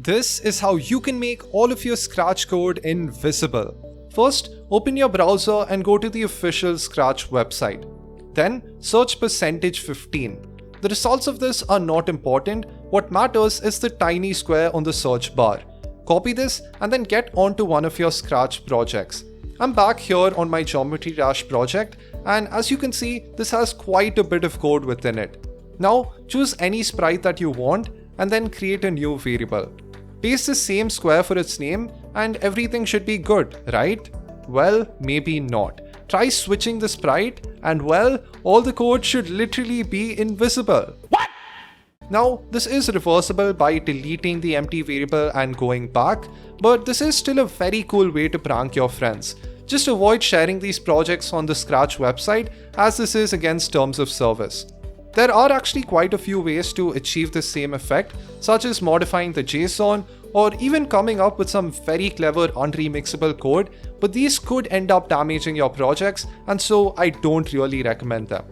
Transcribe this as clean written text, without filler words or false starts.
This is how you can make all of your Scratch code invisible. First, open your browser and go to the official Scratch website. Then, search %15. The results of this are not important. What matters is the tiny square on the search bar. Copy this and then get onto one of your Scratch projects. I'm back here on my Geometry Dash project, and as you can see, this has quite a bit of code within it. Now, choose any sprite that you want and then create a new variable. Paste the same square for its name and everything should be good, right? Well, maybe not. Try switching the sprite and well, all the code should literally be invisible. What? Now, this is reversible by deleting the empty variable and going back, but this is still a very cool way to prank your friends. Just avoid sharing these projects on the Scratch website as this is against terms of service. There are actually quite a few ways to achieve the same effect, such as modifying the JSON or even coming up with some very clever unremixable code, but these could end up damaging your projects and so I don't really recommend them.